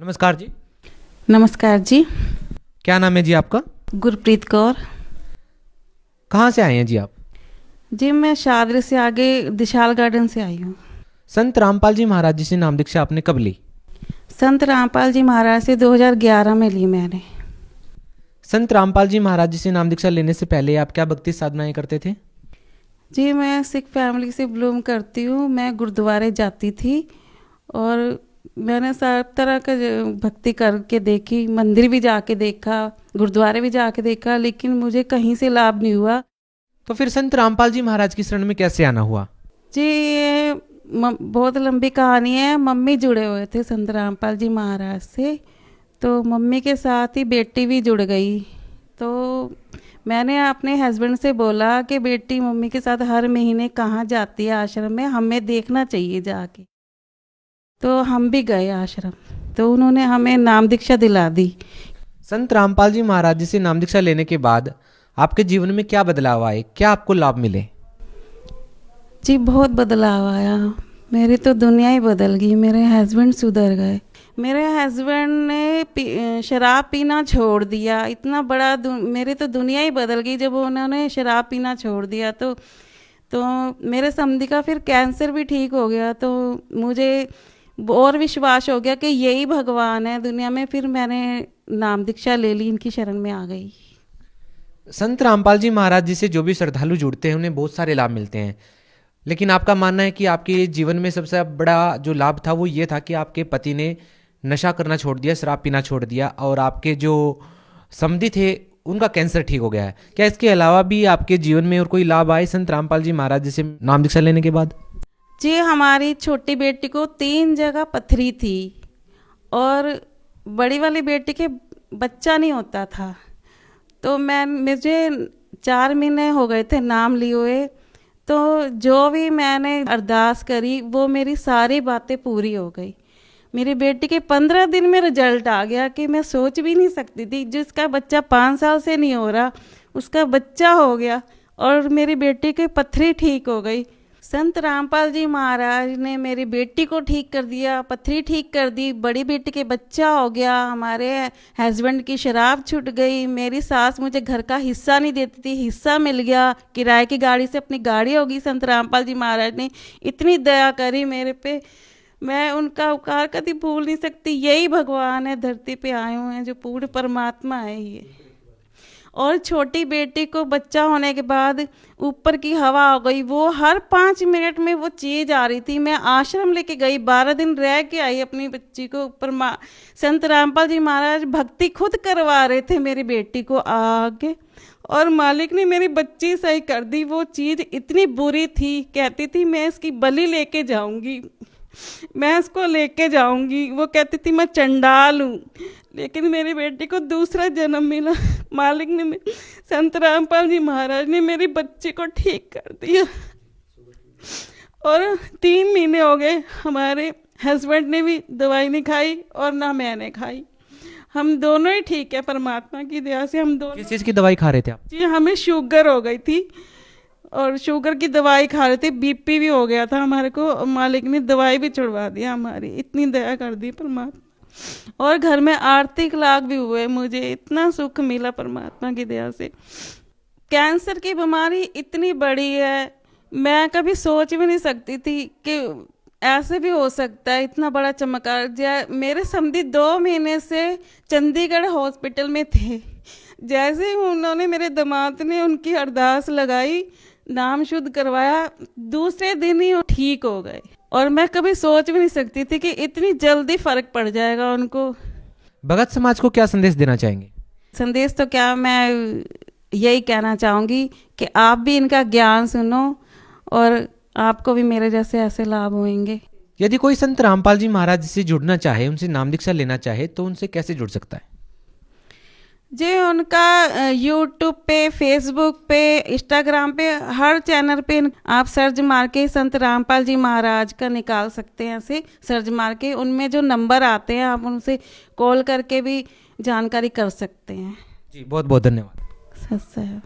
नमस्कार जी। नमस्कार जी। क्या नाम है जी आपका? गुरप्रीत कौर। कहाँ से आए हैं जी आप? जी मैं शादरी से आगे दिशाल गार्डन से आई हूँ। संत रामपाल जी महाराज जी से नाम दीक्षा आपने कब ली? संत रामपाल जी महाराज से 2011 में ली मैंने। संत रामपाल जी महाराज जी से नाम दीक्षा लेने से पहले आप क्या भक्ति साधनाएं करते थे? जी मैं सिख फैमिली से बिलोंग करती हूँ। मैं गुरुद्वारे जाती थी और मैंने सब तरह का भक्ति करके देखी, मंदिर भी जाके देखा, गुरुद्वारे भी जाके देखा, लेकिन मुझे कहीं से लाभ नहीं हुआ। तो फिर संत रामपाल जी महाराज की शरण में कैसे आना हुआ? जी ये बहुत लंबी कहानी है। मम्मी जुड़े हुए थे संत रामपाल जी महाराज से, तो मम्मी के साथ ही बेटी भी जुड़ गई। तो मैंने अपने हस्बैंड से बोला कि बेटी मम्मी के साथ हर महीने कहाँ जाती है आश्रम में, हमें देखना चाहिए जाके। तो हम भी गए आश्रम, तो उन्होंने हमें नाम दीक्षा दिला दी। संत रामपाल जी महाराज जी से नाम दीक्षा लेने के बाद आपके जीवन में क्या बदलाव आए, क्या आपको लाभ मिले? जी बहुत बदलाव आया। मेरी तो दुनिया ही बदल गई। मेरे हस्बैंड सुधर गए। मेरे हस्बैंड ने शराब पीना छोड़ दिया। इतना बड़ा मेरी तो दुनिया ही बदल गई जब उन्होंने शराब पीना छोड़ दिया। तो मेरे समधी का फिर कैंसर भी ठीक हो गया। तो मुझे और विश्वास हो गया कि यही भगवान है दुनिया में। फिर मैंने नाम दीक्षा ले ली, इनकी शरण में आ गई। संत रामपाल जी महाराज जी से जो भी श्रद्धालु जुड़ते हैं उन्हें बहुत सारे लाभ मिलते हैं, लेकिन आपका मानना है कि आपके जीवन में सबसे बड़ा जो लाभ था वो ये था कि आपके पति ने नशा करना छोड़ दिया, शराब पीना छोड़ दिया और आपके जो समधी थे उनका कैंसर ठीक हो गया है। क्या इसके अलावा भी आपके जीवन में और कोई लाभ आए संत रामपाल जी महाराज जी से नाम दीक्षा लेने के बाद? जी हमारी छोटी बेटी को 3 जगह पथरी थी और बड़ी वाली बेटी के बच्चा नहीं होता था। तो मुझे 4 महीने हो गए थे नाम लिए हुए। तो जो भी मैंने अरदास करी वो मेरी सारी बातें पूरी हो गई। मेरी बेटी के 15 दिन में रिजल्ट आ गया कि मैं सोच भी नहीं सकती थी। जिसका बच्चा 5 साल से नहीं हो रहा उसका बच्चा हो गया और मेरी बेटी की पथरी ठीक हो गई। संत रामपाल जी महाराज ने मेरी बेटी को ठीक कर दिया, पथरी ठीक कर दी, बड़ी बेटी के बच्चा हो गया, हमारे हस्बैंड की शराब छूट गई, मेरी सास मुझे घर का हिस्सा नहीं देती थी, हिस्सा मिल गया, किराए की गाड़ी से अपनी गाड़ी होगी। संत रामपाल जी महाराज ने इतनी दया करी मेरे पे, मैं उनका उपकार कभी भूल नहीं सकती। यही भगवान है, धरती पे आए हुए हैं जो पूर्ण परमात्मा है ये। और छोटी बेटी को बच्चा होने के बाद ऊपर की हवा हो गई। वो हर 5 मिनट में वो चीज़ आ रही थी। मैं आश्रम लेके गई, 12 दिन रह के आई अपनी बच्ची को ऊपर। संत रामपाल जी महाराज भक्ति खुद करवा रहे थे मेरी बेटी को आगे, और मालिक ने मेरी बच्ची सही कर दी। वो चीज़ इतनी बुरी थी, कहती थी मैं इसकी बलि लेके जाऊंगी, मैं इसको लेके जाऊंगी। वो कहती थी मैं चंडाल हूँ, लेकिन मेरी बेटी को दूसरा जन्म मिला। मालिक ने, संत रामपाल जी महाराज ने मेरी बच्ची को ठीक कर दिया। और 3 महीने हो गए, हमारे हस्बैंड ने भी दवाई नहीं खाई और ना मैंने खाई। हम दोनों ही ठीक है परमात्मा की दया से। हम दोनों। किस चीज़ की दवाई खा रहे थे आप? जी हमें शुगर हो गई थी और शुगर की दवाई खा रहे थे। बीपी भी हो गया था हमारे को, मालिक ने दवाई भी छुड़वा दिया हमारी। इतनी दया कर दी परमात्मा। और घर में आर्थिक लाभ भी हुए, मुझे इतना सुख मिला परमात्मा की दया से। कैंसर की बीमारी इतनी बड़ी है, मैं कभी सोच भी नहीं सकती थी कि ऐसे भी हो सकता है। इतना बड़ा चमत्कार। मेरे समधी 2 महीने से चंडीगढ़ हॉस्पिटल में थे। जैसे उन्होंने, मेरे दामाद ने उनकी अरदास लगाई, नाम शुद्ध करवाया, दूसरे दिन ही वो ठीक हो गए। और मैं कभी सोच भी नहीं सकती थी कि इतनी जल्दी फर्क पड़ जाएगा उनको। भगत समाज को क्या संदेश देना चाहेंगे? संदेश तो क्या, मैं यही कहना चाहूँगी कि आप भी इनका ज्ञान सुनो और आपको भी मेरे जैसे ऐसे लाभ होंगे। यदि कोई संत रामपाल जी महाराज जी से जुड़ना चाहे, उनसे नाम दीक्षा लेना चाहे, तो उनसे कैसे जुड़ सकता है? जी उनका यूट्यूब पे, फेसबुक पे, इंस्टाग्राम पे, हर चैनल पे आप सर्च मार के संत रामपाल जी महाराज का निकाल सकते हैं। ऐसे सर्च मार के उनमें जो नंबर आते हैं आप उनसे कॉल करके भी जानकारी कर सकते हैं। जी बहुत बहुत धन्यवाद। सच है।